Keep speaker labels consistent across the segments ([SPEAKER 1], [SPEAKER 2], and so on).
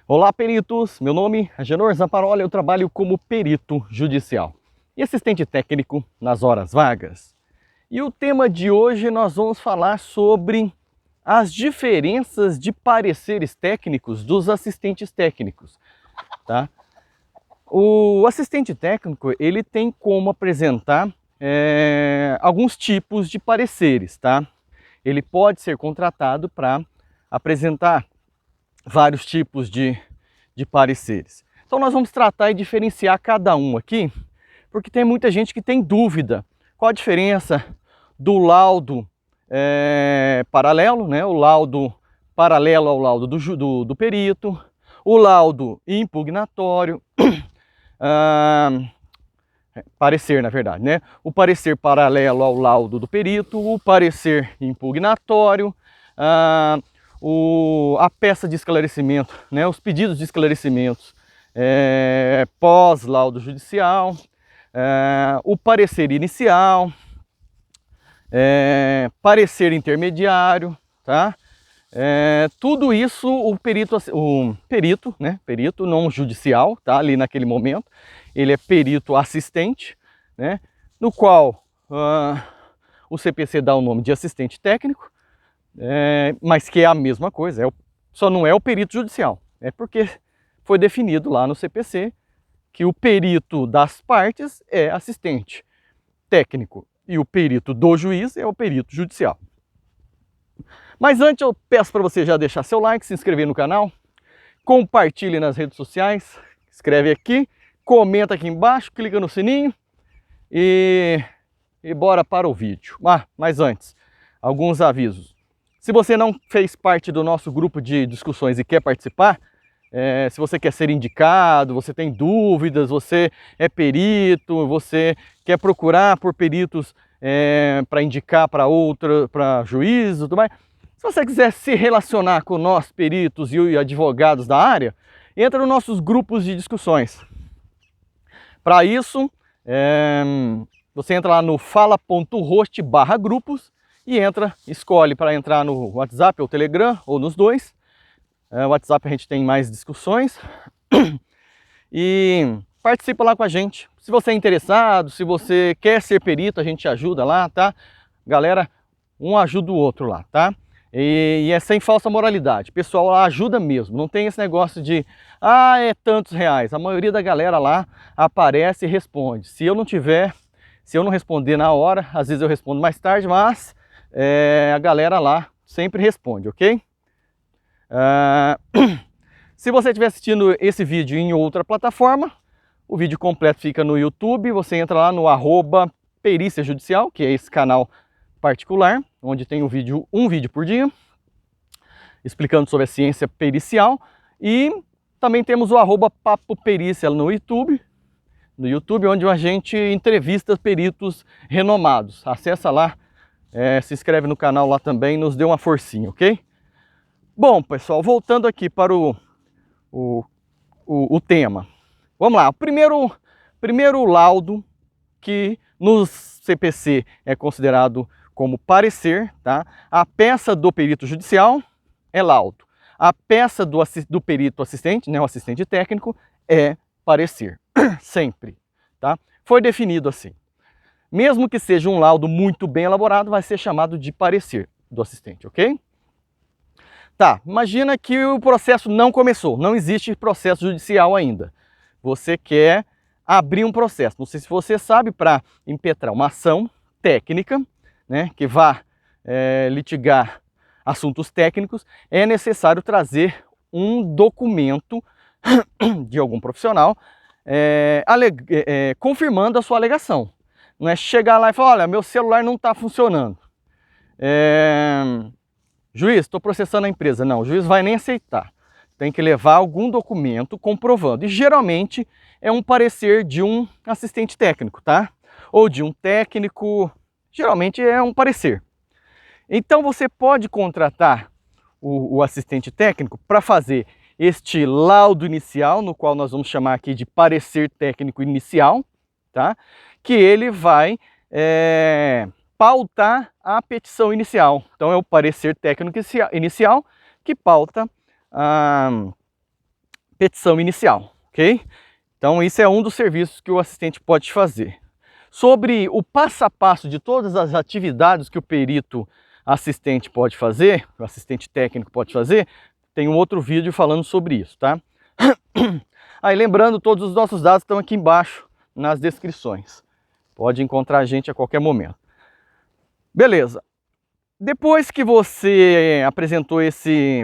[SPEAKER 1] Olá, peritos! Meu nome é Agenor Zamparoli, eu trabalho como perito judicial e assistente técnico nas horas vagas. E o tema de hoje nós vamos falar sobre as diferenças de pareceres técnicos dos assistentes técnicos, tá? O assistente técnico, ele tem como apresentar alguns tipos de pareceres, tá? Ele pode ser contratado para apresentar vários tipos de pareceres. Então nós vamos tratar e diferenciar cada um aqui, porque tem muita gente que tem dúvida. Qual a diferença do laudo paralelo, né? O laudo paralelo ao laudo do perito, o laudo impugnatório, parecer na verdade, né? O parecer paralelo ao laudo do perito, o parecer impugnatório, a peça de esclarecimento, né, os pedidos de esclarecimentos pós-laudo judicial, o parecer inicial, parecer intermediário, tá? Tudo isso o perito, né, perito não judicial, tá? Ali naquele momento, ele é perito assistente, né, no qual o CPC dá o nome de assistente técnico, mas que é a mesma coisa, só não é o perito judicial, é porque foi definido lá no CPC que o perito das partes é assistente técnico e o perito do juiz é o perito judicial. Mas antes eu peço para você já deixar seu like, se inscrever no canal, compartilhe nas redes sociais, escreve aqui, comenta aqui embaixo, clica no sininho e bora para o vídeo. Mas antes, alguns avisos. Se você não fez parte do nosso grupo de discussões e quer participar, se você quer ser indicado, você tem dúvidas, você é perito, você quer procurar por peritos para indicar para juízes e tudo mais, se você quiser se relacionar com nós, peritos e advogados da área, entra nos nossos grupos de discussões. Para isso, você entra lá no fala.host/grupos e escolhe para entrar no WhatsApp ou Telegram, ou nos dois. O WhatsApp a gente tem mais discussões. E participa lá com a gente. Se você é interessado, se você quer ser perito, a gente ajuda lá, tá? Galera, um ajuda o outro lá, tá? E é sem falsa moralidade. O pessoal lá ajuda mesmo. Não tem esse negócio de, é tantos reais. A maioria da galera lá aparece e responde. Se eu não responder na hora, às vezes eu respondo mais tarde, mas a galera lá sempre responde, ok? Se você estiver assistindo esse vídeo em outra plataforma, o vídeo completo fica no YouTube. Você entra lá no @perícia judicial, que é esse canal particular, onde tem um vídeo por dia, explicando sobre a ciência pericial. E também temos o @papo perícia no YouTube, onde a gente entrevista peritos renomados. Acessa lá, se inscreve no canal lá também, nos dê uma forcinha, ok? Bom, pessoal, voltando aqui para o tema. Vamos lá, o primeiro laudo que no CPC é considerado como parecer, tá? A peça do perito judicial é laudo. A peça do perito assistente, né, o assistente técnico, é parecer, sempre, tá? Foi definido assim. Mesmo que seja um laudo muito bem elaborado, vai ser chamado de parecer do assistente, ok? Tá, imagina que o processo não começou, não existe processo judicial ainda. Você quer abrir um processo. Não sei se você sabe, para impetrar uma ação técnica, né, que vá litigar assuntos técnicos, é necessário trazer um documento de algum profissional confirmando a sua alegação. Não é chegar lá e falar, olha, meu celular não está funcionando. Juiz, estou processando a empresa. Não, o juiz vai nem aceitar. Tem que levar algum documento comprovando. E geralmente é um parecer de um assistente técnico, tá? Ou de um técnico, geralmente é um parecer. Então você pode contratar o assistente técnico para fazer este laudo inicial, no qual nós vamos chamar aqui de parecer técnico inicial, tá? Que ele vai pautar a petição inicial. Então é o parecer técnico inicial que pauta petição inicial, ok? Então isso é um dos serviços que o assistente pode fazer. Sobre o passo a passo de todas as atividades que o perito assistente pode fazer, o assistente técnico pode fazer, tem um outro vídeo falando sobre isso, tá? Aí lembrando, todos os nossos dados estão aqui embaixo nas descrições. Pode encontrar a gente a qualquer momento. Beleza. Depois que você apresentou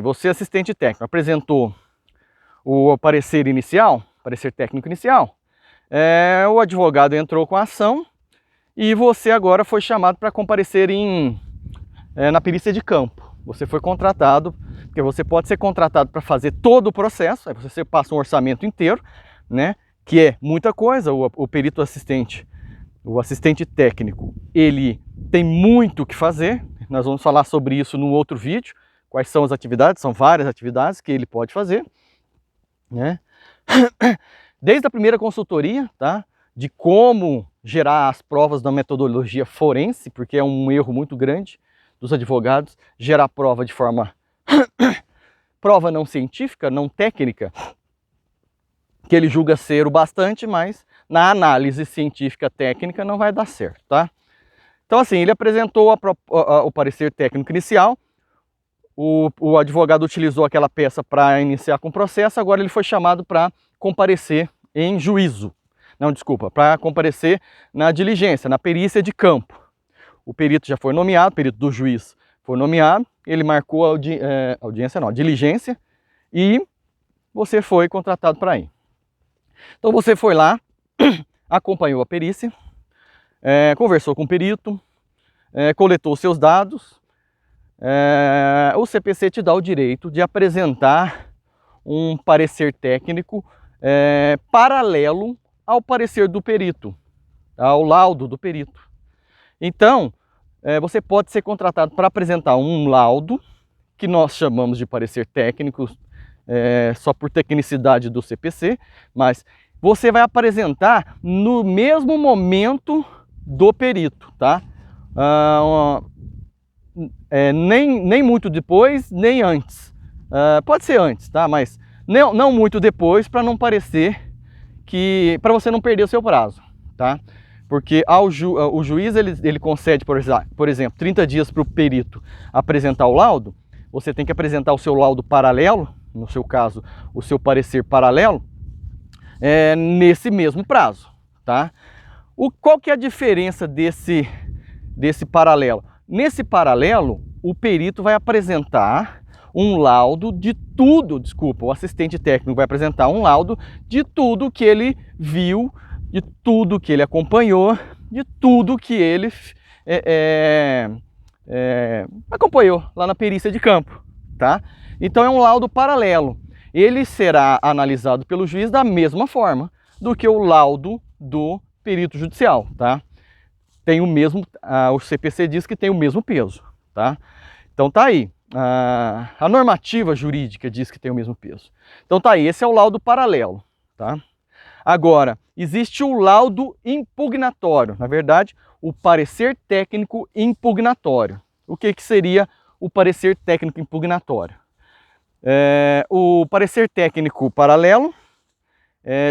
[SPEAKER 1] você assistente técnico, apresentou o parecer inicial, parecer técnico inicial, o advogado entrou com a ação e você agora foi chamado para comparecer na perícia de campo. Você foi contratado, porque você pode ser contratado para fazer todo o processo, aí você passa um orçamento inteiro, né, que é muita coisa. O perito assistente, o assistente técnico, ele tem muito o que fazer. Nós vamos falar sobre isso num outro vídeo, quais são as atividades, são várias atividades que ele pode fazer, né? Desde a primeira consultoria, tá? De como gerar as provas da metodologia forense, porque é um erro muito grande dos advogados, gerar prova de forma prova não científica, não técnica, que ele julga ser o bastante, mas na análise científica técnica não vai dar certo, tá? Então assim, ele apresentou o parecer técnico inicial, o advogado utilizou aquela peça para iniciar com o processo, agora ele foi chamado para comparecer em juízo. Não, desculpa, para comparecer na diligência, na perícia de campo. O perito já foi nomeado, o perito do juiz foi nomeado, ele marcou a diligência, e você foi contratado para ir. Então você foi lá, acompanhou a perícia, conversou com o perito, coletou seus dados. O CPC te dá o direito de apresentar um parecer técnico paralelo ao parecer do perito, ao laudo do perito. Então, você pode ser contratado para apresentar um laudo, que nós chamamos de parecer técnico, só por tecnicidade do CPC, mas você vai apresentar no mesmo momento do perito, tá? Nem muito depois, nem antes. Pode ser antes, tá? Mas não muito depois, para não parecer para você não perder o seu prazo, tá? Porque o juiz ele concede, por exemplo, 30 dias para o perito apresentar o laudo. Você tem que apresentar o seu laudo paralelo, no seu caso, o seu parecer paralelo, nesse mesmo prazo, tá? Qual que é a diferença desse paralelo? Nesse paralelo, o perito vai apresentar um laudo de tudo, o assistente técnico vai apresentar um laudo de tudo que ele viu, de tudo que ele acompanhou, de tudo que ele acompanhou lá na perícia de campo, tá? Então é um laudo paralelo. Ele será analisado pelo juiz da mesma forma do que o laudo do perito judicial, tá? Tem o mesmo, o CPC diz que tem o mesmo peso, tá? Então tá aí, a normativa jurídica diz que tem o mesmo peso. Então tá aí, esse é o laudo paralelo, tá? Agora, existe o laudo impugnatório, na verdade, o parecer técnico impugnatório. O que seria o parecer técnico impugnatório? O parecer técnico paralelo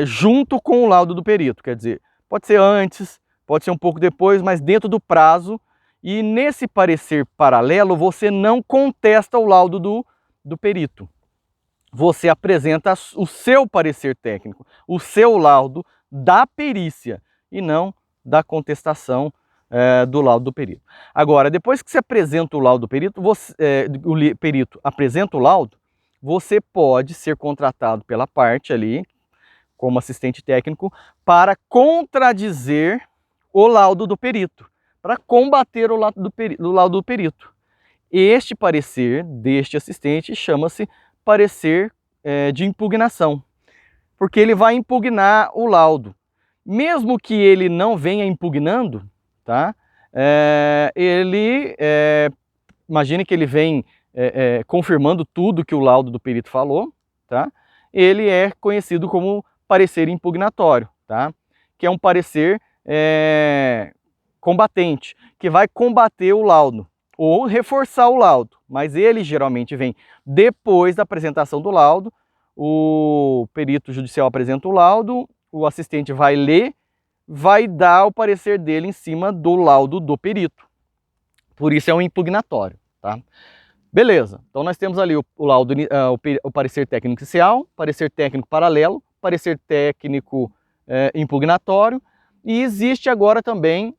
[SPEAKER 1] junto com o laudo do perito, quer dizer, pode ser antes, pode ser um pouco depois, mas dentro do prazo. E nesse parecer paralelo, você não contesta o laudo do perito. Você apresenta o seu parecer técnico, o seu laudo da perícia, e não da contestação do laudo do perito. Agora, depois que você apresenta o laudo do perito, o perito apresenta o laudo, você pode ser contratado pela parte ali, como assistente técnico, para contradizer o laudo do perito, para combater o laudo do perito. Este parecer deste assistente chama-se parecer de impugnação, porque ele vai impugnar o laudo. Mesmo que ele não venha impugnando, tá? Imagine que ele vem confirmando tudo que o laudo do perito falou, tá? Ele é conhecido como parecer impugnatório, tá? Que é um parecer combatente, que vai combater o laudo ou reforçar o laudo, mas ele geralmente vem depois da apresentação do laudo, o perito judicial apresenta o laudo, o assistente vai ler, vai dar o parecer dele em cima do laudo do perito. Por isso é um impugnatório, tá? Beleza, então nós temos ali o laudo, o parecer técnico inicial, parecer técnico paralelo, parecer técnico impugnatório, e existe agora também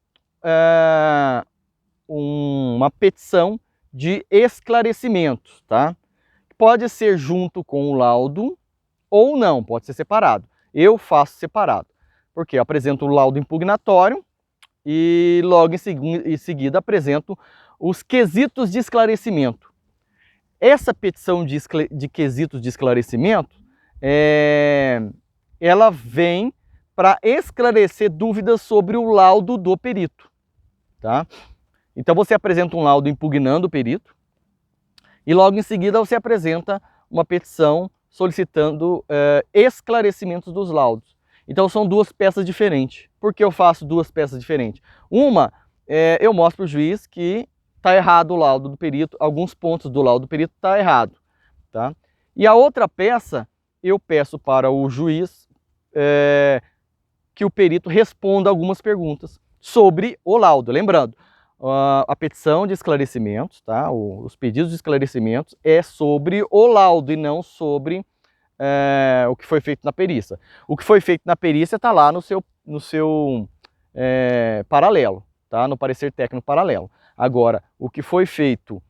[SPEAKER 1] uma petição de esclarecimentos, tá? Pode ser junto com o laudo ou não, pode ser separado. Eu faço separado, porque eu apresento o laudo impugnatório e logo em seguida apresento os quesitos de esclarecimento. Essa petição de quesitos de esclarecimento, ela vem para esclarecer dúvidas sobre o laudo do perito, tá? Então você apresenta um laudo impugnando o perito e logo em seguida você apresenta uma petição solicitando esclarecimentos dos laudos. Então são duas peças diferentes. Por que eu faço duas peças diferentes? Uma, eu mostro para o juiz que está errado o laudo do perito, alguns pontos do laudo do perito está errado, tá? E a outra peça, eu peço para o juiz que o perito responda algumas perguntas sobre o laudo. Lembrando, a petição de esclarecimentos, tá? Os pedidos de esclarecimentos é sobre o laudo e não sobre o que foi feito na perícia. O que foi feito na perícia está lá no seu paralelo, tá? No parecer técnico paralelo. Agora, o que foi feito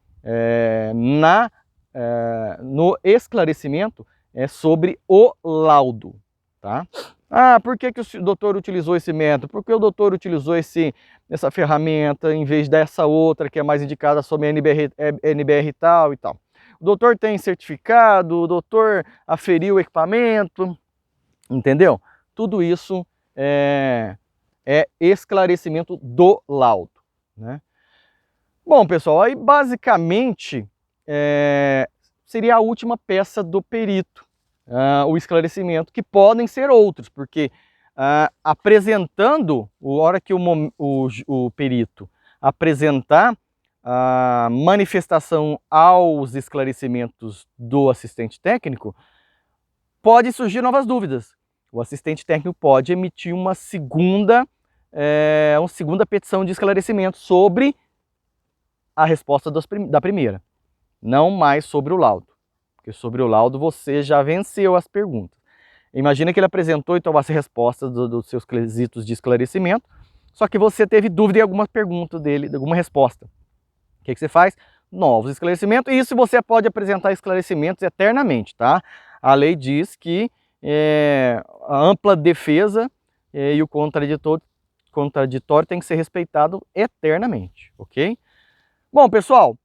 [SPEAKER 1] no esclarecimento é sobre o laudo, tá? Ah, por que o doutor utilizou esse método? Por que o doutor utilizou essa ferramenta em vez dessa outra que é mais indicada sobre NBR tal e tal? O doutor tem certificado, o doutor aferiu o equipamento, entendeu? Tudo isso é esclarecimento do laudo, né? Bom, pessoal, aí basicamente seria a última peça do perito, o esclarecimento, que podem ser outros, porque apresentando, a hora que o perito apresentar a manifestação aos esclarecimentos do assistente técnico, pode surgir novas dúvidas. O assistente técnico pode emitir uma segunda petição de esclarecimento sobre a resposta da primeira, não mais sobre o laudo, porque sobre o laudo você já venceu as perguntas. Imagina que ele apresentou então as respostas dos seus quesitos de esclarecimento, só que você teve dúvida em alguma pergunta dele, de alguma resposta. O que você faz? Novos esclarecimentos, e isso você pode apresentar esclarecimentos eternamente, tá? A lei diz que a ampla defesa e o contraditório tem que ser respeitado eternamente, ok? Bom, pessoal,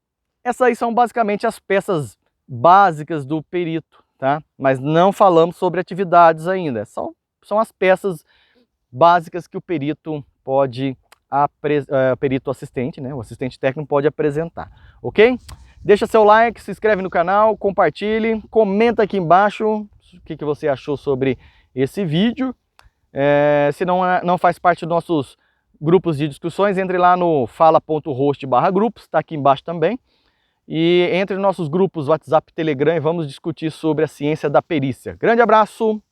[SPEAKER 1] essas aí são basicamente as peças básicas do perito, tá? Mas não falamos sobre atividades ainda, são as peças básicas que o perito pode perito assistente, né? O assistente técnico pode apresentar, ok? Deixa seu like, se inscreve no canal, compartilhe, comenta aqui embaixo o que você achou sobre esse vídeo. Se não faz parte dos nossos grupos de discussões, entre lá no fala.host/grupos, está aqui embaixo também. E entre nossos grupos WhatsApp e Telegram, vamos discutir sobre a ciência da perícia. Grande abraço!